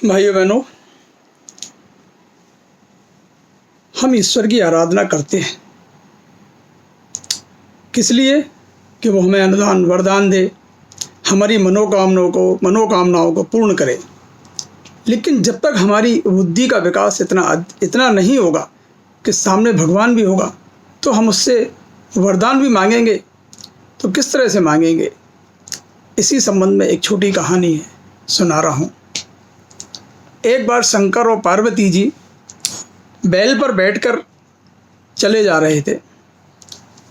भाइयों बहनों, हम ईश्वर की आराधना करते हैं किस लिए कि वो हमें अनुदान वरदान दे, हमारी मनोकामनाओं को पूर्ण करे। लेकिन जब तक हमारी बुद्धि का विकास इतना नहीं होगा कि सामने भगवान भी होगा, तो हम उससे वरदान भी मांगेंगे तो किस तरह से मांगेंगे। इसी संबंध में एक छोटी कहानी है, सुना रहा हूँ। एक बार शंकर और पार्वती जी बैल पर बैठकर चले जा रहे थे।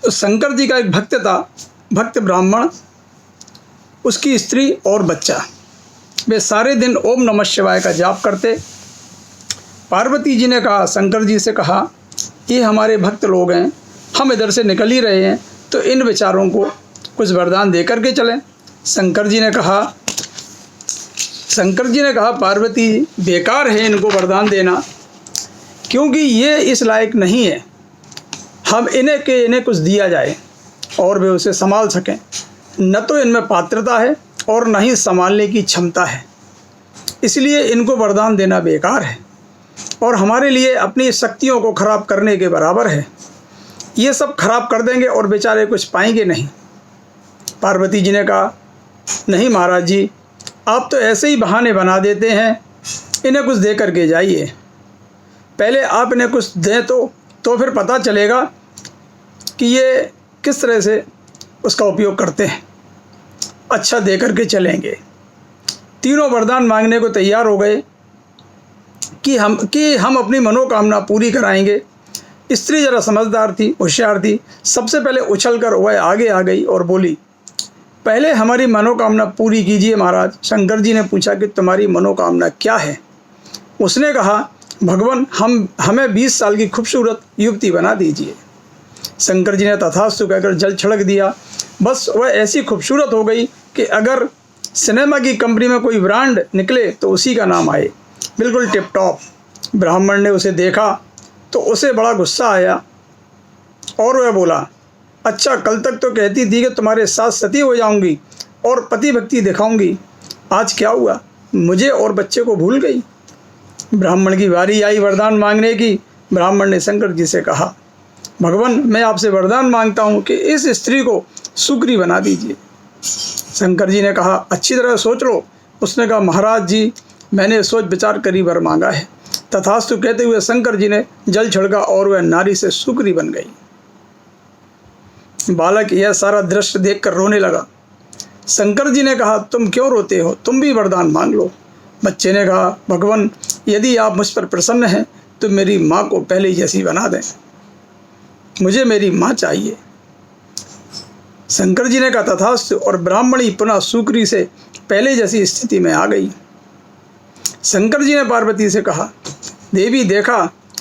तो शंकर जी का एक भक्त था, भक्त ब्राह्मण, उसकी स्त्री और बच्चा। वे सारे दिन ओम नमः शिवाय का जाप करते। पार्वती जी ने कहा, शंकर जी से कहा, ये हमारे भक्त लोग हैं, हम इधर से निकल ही रहे हैं, तो इन बेचारों को कुछ वरदान दे करके चलें। शंकर जी ने कहा पार्वती जी, बेकार है इनको वरदान देना, क्योंकि ये इस लायक नहीं है। हम इन्हें कुछ दिया जाए और वे उसे संभाल सकें। न तो इनमें पात्रता है और न ही संभालने की क्षमता है, इसलिए इनको वरदान देना बेकार है और हमारे लिए अपनी शक्तियों को खराब करने के बराबर है। ये सब खराब कर देंगे और बेचारे कुछ पाएंगे नहीं। पार्वती जी ने कहा, नहीं महाराज जी, आप तो ऐसे ही बहाने बना देते हैं, इन्हें कुछ दे करके जाइए। पहले आप इन्हें कुछ दें तो फिर पता चलेगा कि ये किस तरह से उसका उपयोग करते हैं। अच्छा, दे करके चलेंगे। तीनों वरदान मांगने को तैयार हो गए कि हम अपनी मनोकामना पूरी कराएंगे। स्त्री जरा समझदार थी, होशियार थी। सबसे पहले उछलकर वह आगे आ गई और बोली, पहले हमारी मनोकामना पूरी कीजिए महाराज। शंकर जी ने पूछा कि तुम्हारी मनोकामना क्या है? उसने कहा, भगवान, हमें 20 साल की खूबसूरत युवती बना दीजिए। शंकर जी ने तथास्तु कहकर जल छिड़क दिया। बस वह ऐसी खूबसूरत हो गई कि अगर सिनेमा की कंपनी में कोई ब्रांड निकले तो उसी का नाम आए, बिल्कुल टिप टॉप। ब्राह्मण ने उसे देखा तो उसे बड़ा गुस्सा आया और वह बोला, अच्छा, कल तक तो कहती थी कि तुम्हारे साथ सती हो जाऊंगी और पति भक्ति दिखाऊंगी, आज क्या हुआ? मुझे और बच्चे को भूल गई। ब्राह्मण की बारी आई वरदान मांगने की। ब्राह्मण ने शंकर जी से कहा, भगवान, मैं आपसे वरदान मांगता हूँ कि इस स्त्री को सुग्री बना दीजिए। शंकर जी ने कहा, अच्छी तरह सोच लो। उसने कहा, महाराज जी, मैंने सोच विचार कर ही वर मांगा है। तथास्तु कहते हुए शंकर जी ने जल छिड़का और वह नारी से सुग्री बन गई। बालक यह सारा दृश्य देखकर रोने लगा। शंकर जी ने कहा, तुम क्यों रोते हो? तुम भी वरदान मांग लो। बच्चे ने कहा, भगवान, यदि आप मुझ पर प्रसन्न हैं तो मेरी माँ को पहले जैसी बना दें, मुझे मेरी माँ चाहिए। शंकर जी ने कहा, तथास्तु, और ब्राह्मणी पुनः सुग्री से पहले जैसी स्थिति में आ गई। शंकर जी ने पार्वती से कहा, देवी, देखा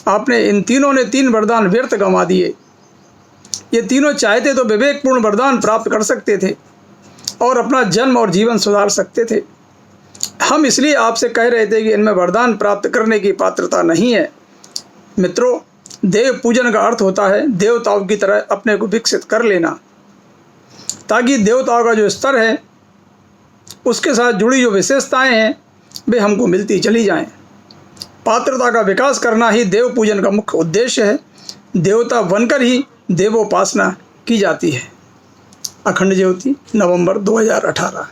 आपने, इन तीनों ने 3 वरदान व्यर्थ गंवा दिए। ये तीनों चाहते तो विवेकपूर्ण वरदान प्राप्त कर सकते थे और अपना जन्म और जीवन सुधार सकते थे। हम इसलिए आपसे कह रहे थे कि इनमें वरदान प्राप्त करने की पात्रता नहीं है। मित्रों, देव पूजन का अर्थ होता है देवताओं की तरह अपने को विकसित कर लेना, ताकि देवताओं का जो स्तर है उसके साथ जुड़ी जो विशेषताएं हैं वे हमको मिलती चली जाएं। पात्रता का विकास करना ही देव पूजन का मुख्य उद्देश्य है। देवता बनकर ही देवोपासना की जाती है। अखंड ज्योति, नवंबर 2018।